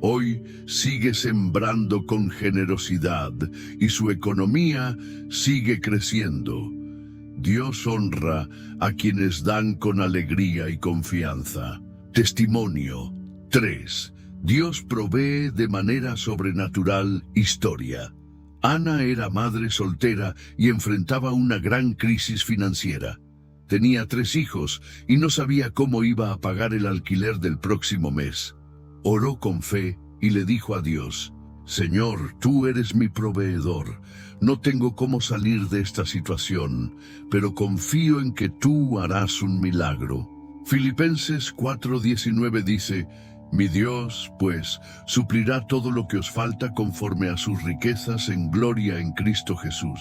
Hoy sigue sembrando con generosidad y su economía sigue creciendo. Dios honra a quienes dan con alegría y confianza. Testimonio 3. Dios provee de manera sobrenatural. Historia. Ana era madre soltera y enfrentaba una gran crisis financiera. Tenía 3 hijos y no sabía cómo iba a pagar el alquiler del próximo mes. Oró con fe y le dijo a Dios: Señor, tú eres mi proveedor. No tengo cómo salir de esta situación, pero confío en que tú harás un milagro. Filipenses 4:19 dice: Mi Dios, pues, suplirá todo lo que os falta conforme a sus riquezas en gloria en Cristo Jesús.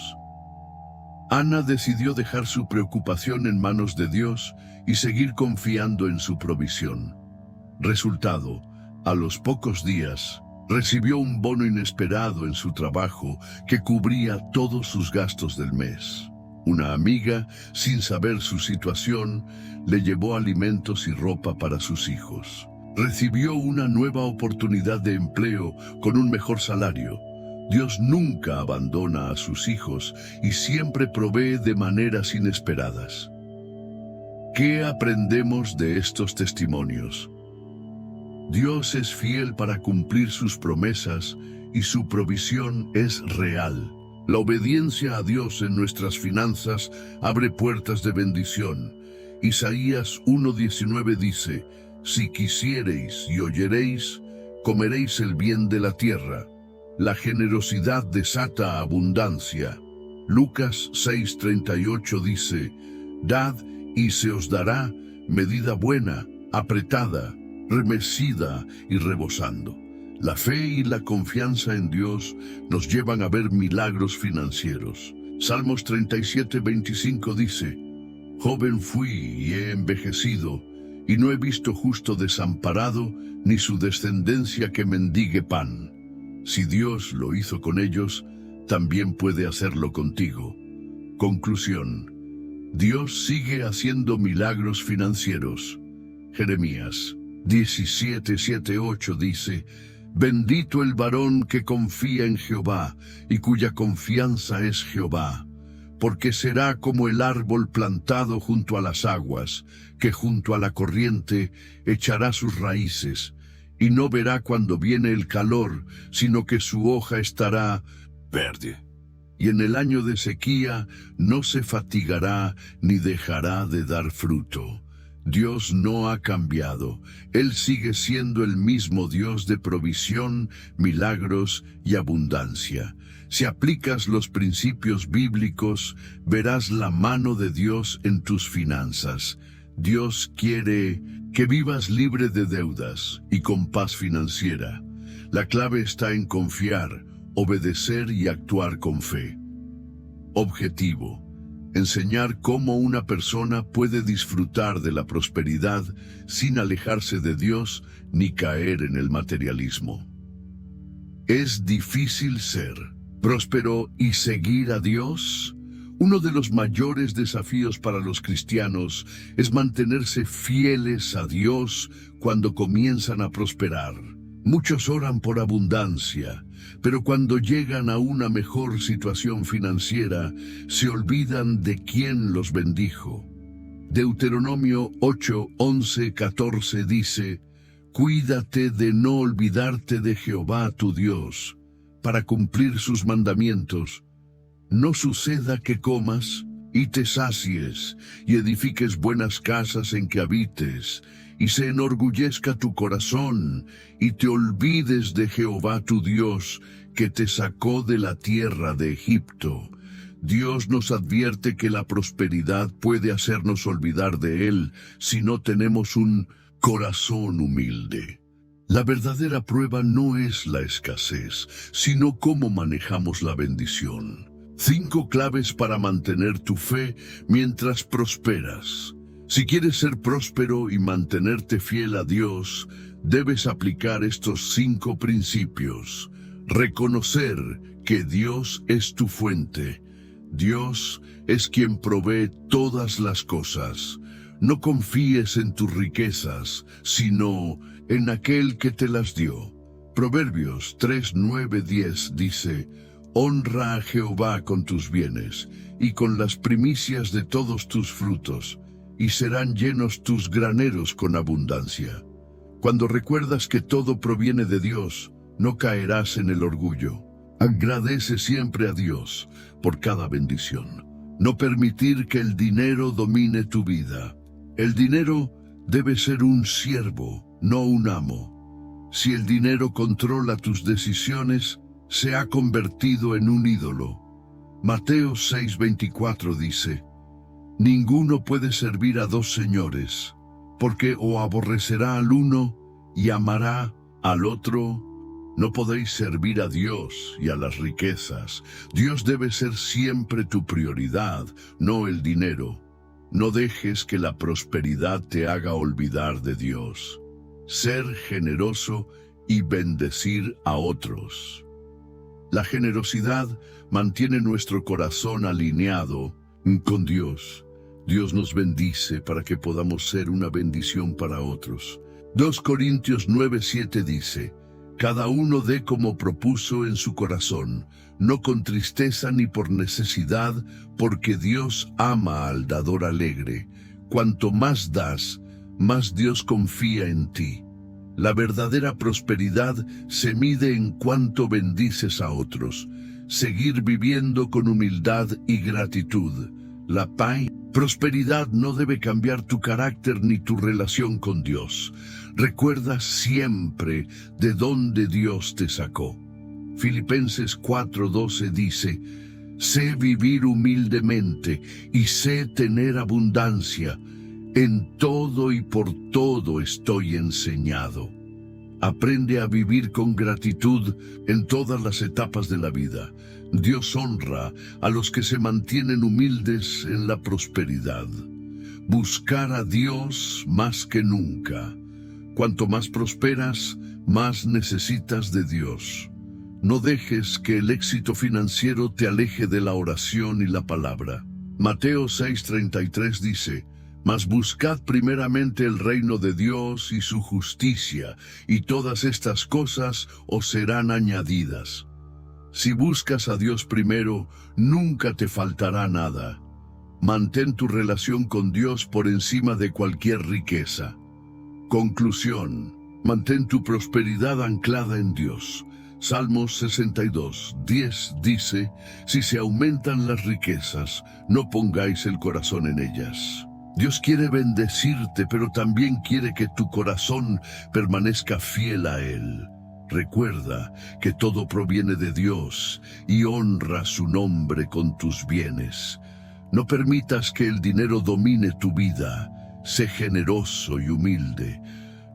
Ana decidió dejar su preocupación en manos de Dios y seguir confiando en su provisión. Resultado: a los pocos días, recibió un bono inesperado en su trabajo que cubría todos sus gastos del mes. Una amiga, sin saber su situación, le llevó alimentos y ropa para sus hijos. Recibió una nueva oportunidad de empleo con un mejor salario. Dios nunca abandona a sus hijos y siempre provee de maneras inesperadas. ¿Qué aprendemos de estos testimonios? Dios es fiel para cumplir sus promesas y su provisión es real. La obediencia a Dios en nuestras finanzas abre puertas de bendición. Isaías 1:19 dice: Si quisiereis y oyereis, comeréis el bien de la tierra. La generosidad desata abundancia. Lucas 6:38 dice: Dad y se os dará medida buena, apretada, remecida y rebosando. La fe y la confianza en Dios nos llevan a ver milagros financieros. Salmos 37:25 dice: Joven fui y he envejecido, y no he visto justo desamparado, ni su descendencia que mendigue pan. Si Dios lo hizo con ellos, también puede hacerlo contigo. Conclusión: Dios sigue haciendo milagros financieros. Jeremías 17:7-8 dice: Bendito el varón que confía en Jehová y cuya confianza es Jehová, porque será como el árbol plantado junto a las aguas, que junto a la corriente echará sus raíces, y no verá cuando viene el calor, sino que su hoja estará verde. Y en el año de sequía no se fatigará ni dejará de dar fruto. Dios no ha cambiado. Él sigue siendo el mismo Dios de provisión, milagros y abundancia. Si aplicas los principios bíblicos, verás la mano de Dios en tus finanzas. Dios quiere que vivas libre de deudas y con paz financiera. La clave está en confiar, obedecer y actuar con fe. Objetivo: enseñar cómo una persona puede disfrutar de la prosperidad sin alejarse de Dios ni caer en el materialismo. ¿Es difícil ser próspero y seguir a Dios? Uno de los mayores desafíos para los cristianos es mantenerse fieles a Dios cuando comienzan a prosperar. Muchos oran por abundancia, pero cuando llegan a una mejor situación financiera, se olvidan de quién los bendijo. Deuteronomio 8:11-14 dice: Cuídate de no olvidarte de Jehová tu Dios, para cumplir sus mandamientos. No suceda que comas y te sacies, y edifiques buenas casas en que habites, y se enorgullezca tu corazón, y te olvides de Jehová tu Dios, que te sacó de la tierra de Egipto. Dios nos advierte que la prosperidad puede hacernos olvidar de Él si no tenemos un corazón humilde. La verdadera prueba no es la escasez, sino cómo manejamos la bendición. 5 claves para mantener tu fe mientras prosperas. Si quieres ser próspero y mantenerte fiel a Dios, debes aplicar estos 5 principios. Reconocer que Dios es tu fuente. Dios es quien provee todas las cosas. No confíes en tus riquezas, sino en aquel que te las dio. Proverbios 3, 9, 10 dice: honra a Jehová con tus bienes y con las primicias de todos tus frutos, y serán llenos tus graneros con abundancia. Cuando recuerdas que todo proviene de Dios, no caerás en el orgullo. Agradece siempre a Dios por cada bendición. No permitir que el dinero domine tu vida. El dinero debe ser un siervo, no un amo. Si el dinero controla tus decisiones, se ha convertido en un ídolo. Mateo 6:24 dice: ninguno puede servir a 2 señores, porque o aborrecerá al uno y amará al otro. No podéis servir a Dios y a las riquezas. Dios debe ser siempre tu prioridad, no el dinero. No dejes que la prosperidad te haga olvidar de Dios. Ser generoso y bendecir a otros. La generosidad mantiene nuestro corazón alineado con Dios. Dios nos bendice para que podamos ser una bendición para otros. 2 Corintios 9:7 dice: cada uno dé como propuso en su corazón, no con tristeza ni por necesidad, porque Dios ama al dador alegre. Cuanto más das, más Dios confía en ti. La verdadera prosperidad se mide en cuánto bendices a otros. Seguir viviendo con humildad y gratitud. La prosperidad no debe cambiar tu carácter ni tu relación con Dios. Recuerda siempre de dónde Dios te sacó. Filipenses 4:12 dice: sé vivir humildemente y sé tener abundancia. En todo y por todo estoy enseñado. Aprende a vivir con gratitud en todas las etapas de la vida. Dios honra a los que se mantienen humildes en la prosperidad. Buscar a Dios más que nunca. Cuanto más prosperas, más necesitas de Dios. No dejes que el éxito financiero te aleje de la oración y la palabra. Mateo 6:33 dice: mas buscad primeramente el reino de Dios y su justicia, y todas estas cosas os serán añadidas. Si buscas a Dios primero, nunca te faltará nada. Mantén tu relación con Dios por encima de cualquier riqueza. Conclusión: mantén tu prosperidad anclada en Dios. Salmos 62:10 dice: si se aumentan las riquezas, no pongáis el corazón en ellas. Dios quiere bendecirte, pero también quiere que tu corazón permanezca fiel a Él. Recuerda que todo proviene de Dios y honra su nombre con tus bienes. No permitas que el dinero domine tu vida. Sé generoso y humilde.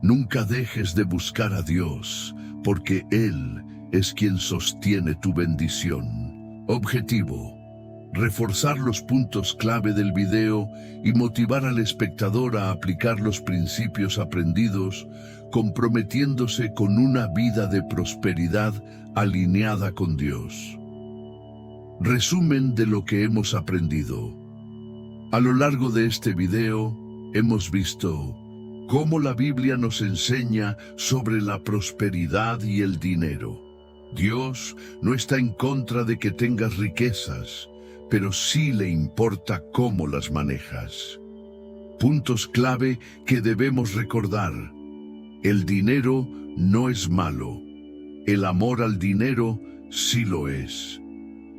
Nunca dejes de buscar a Dios, porque Él es quien sostiene tu bendición. Objetivo: reforzar los puntos clave del video y motivar al espectador a aplicar los principios aprendidos, comprometiéndose con una vida de prosperidad alineada con Dios. Resumen de lo que hemos aprendido. A lo largo de este video, hemos visto cómo la Biblia nos enseña sobre la prosperidad y el dinero. Dios no está en contra de que tengas riquezas, pero sí le importa cómo las manejas. Puntos clave que debemos recordar. El dinero no es malo. El amor al dinero sí lo es.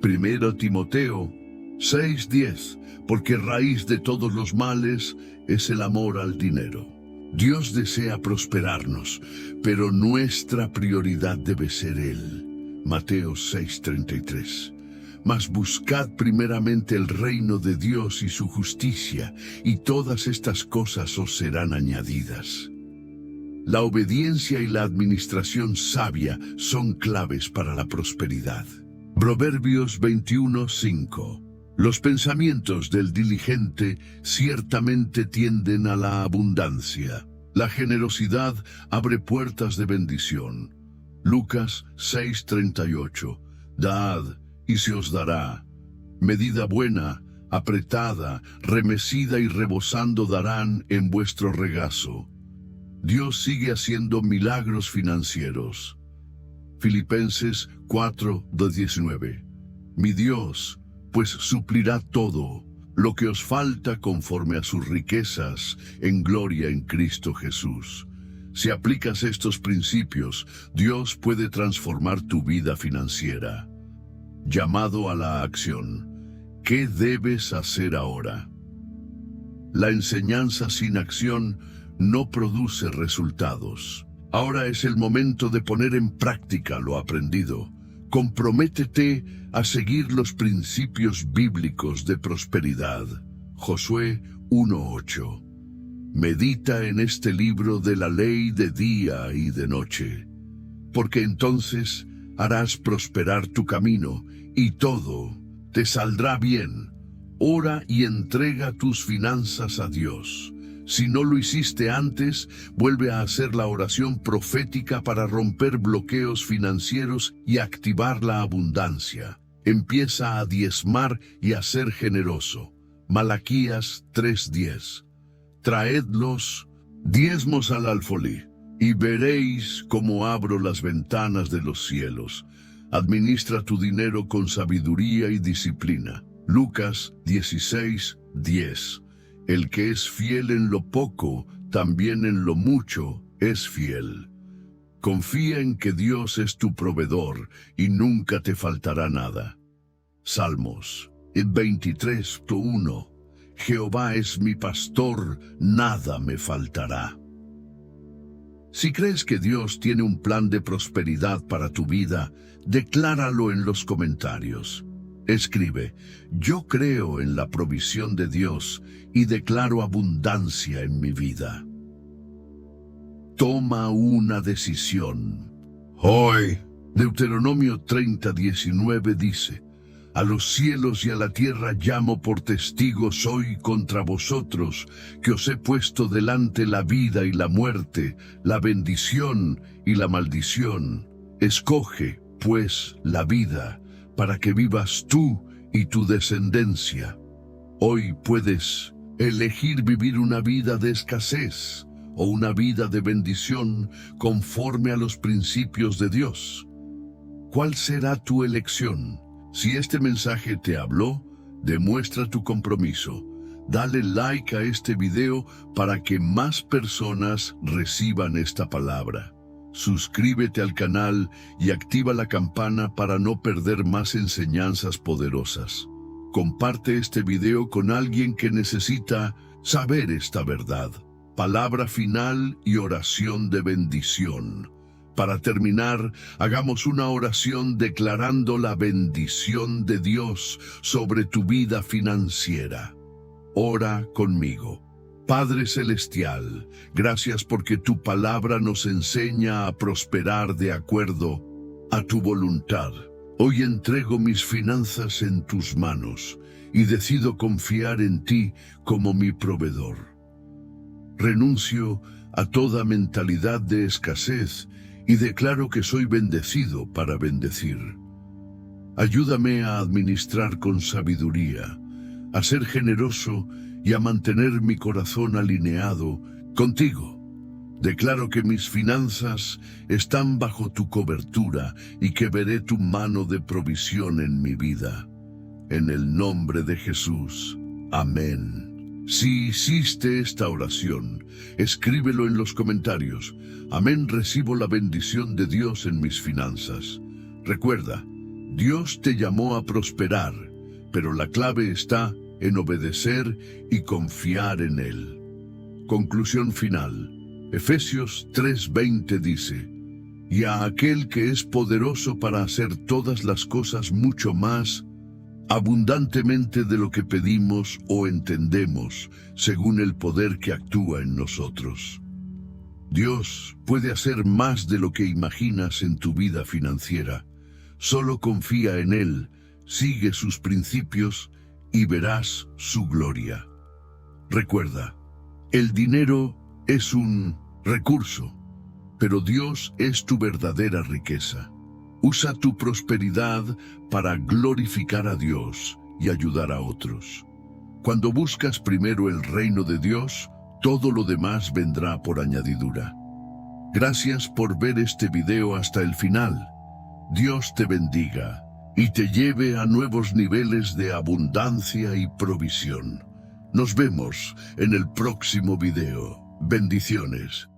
1 Timoteo 6:10, porque raíz de todos los males es el amor al dinero. Dios desea prosperarnos, pero nuestra prioridad debe ser Él. Mateo 6:33. Mas buscad primeramente el reino de Dios y su justicia, y todas estas cosas os serán añadidas. La obediencia y la administración sabia son claves para la prosperidad. Proverbios 21:5. Los pensamientos del diligente ciertamente tienden a la abundancia. La generosidad abre puertas de bendición. Lucas 6:38. Dad, y se os dará. Medida buena, apretada, remecida y rebosando darán en vuestro regazo. Dios sigue haciendo milagros financieros. Filipenses 4:19. Mi Dios, pues suplirá todo lo que os falta conforme a sus riquezas en gloria en Cristo Jesús. Si aplicas estos principios, Dios puede transformar tu vida financiera. Llamado a la acción. ¿Qué debes hacer ahora? La enseñanza sin acción no produce resultados. Ahora es el momento de poner en práctica lo aprendido. Comprométete a seguir los principios bíblicos de prosperidad. Josué 1:8. Medita en este libro de la ley de día y de noche, porque entonces harás prosperar tu camino y todo te saldrá bien. Ora y entrega tus finanzas a Dios. Si no lo hiciste antes, vuelve a hacer la oración profética para romper bloqueos financieros y activar la abundancia. Empieza a diezmar y a ser generoso. Malaquías 3:10. Traed los diezmos al alfolí, y veréis cómo abro las ventanas de los cielos. Administra tu dinero con sabiduría y disciplina. Lucas 16:10. El que es fiel en lo poco, también en lo mucho es fiel. Confía en que Dios es tu proveedor y nunca te faltará nada. Salmos 23:1. Jehová es mi pastor, nada me faltará. Si crees que Dios tiene un plan de prosperidad para tu vida, decláralo en los comentarios. Escribe: yo creo en la provisión de Dios y declaro abundancia en mi vida. Toma una decisión. Hoy, Deuteronomio 30:19 dice: a los cielos y a la tierra llamo por testigos hoy contra vosotros, que os he puesto delante la vida y la muerte, la bendición y la maldición. Escoge, pues, la vida, para que vivas tú y tu descendencia. Hoy puedes elegir vivir una vida de escasez o una vida de bendición conforme a los principios de Dios. ¿Cuál será tu elección? Si este mensaje te habló, demuestra tu compromiso. Dale like a este video para que más personas reciban esta palabra. Suscríbete al canal y activa la campana para no perder más enseñanzas poderosas. Comparte este video con alguien que necesita saber esta verdad. Palabra final y oración de bendición. Para terminar, hagamos una oración declarando la bendición de Dios sobre tu vida financiera. Ora conmigo. Padre Celestial, gracias porque tu palabra nos enseña a prosperar de acuerdo a tu voluntad. Hoy entrego mis finanzas en tus manos y decido confiar en ti como mi proveedor. Renuncio a toda mentalidad de escasez y declaro que soy bendecido para bendecir. Ayúdame a administrar con sabiduría, a ser generoso y a mantener mi corazón alineado contigo. Declaro que mis finanzas están bajo tu cobertura y que veré tu mano de provisión en mi vida. En el nombre de Jesús. Amén. Si hiciste esta oración, escríbelo en los comentarios. Amén, recibo la bendición de Dios en mis finanzas. Recuerda, Dios te llamó a prosperar, pero la clave está en obedecer y confiar en Él. Conclusión final. Efesios 3:20 dice: y a aquel que es poderoso para hacer todas las cosas mucho más abundantemente de lo que pedimos o entendemos, según el poder que actúa en nosotros. Dios puede hacer más de lo que imaginas en tu vida financiera. Solo confía en Él, sigue sus principios y verás su gloria. Recuerda, el dinero es un recurso, pero Dios es tu verdadera riqueza. Usa tu prosperidad para glorificar a Dios y ayudar a otros. Cuando buscas primero el reino de Dios, todo lo demás vendrá por añadidura. Gracias por ver este video hasta el final. Dios te bendiga y te lleve a nuevos niveles de abundancia y provisión. Nos vemos en el próximo video. Bendiciones.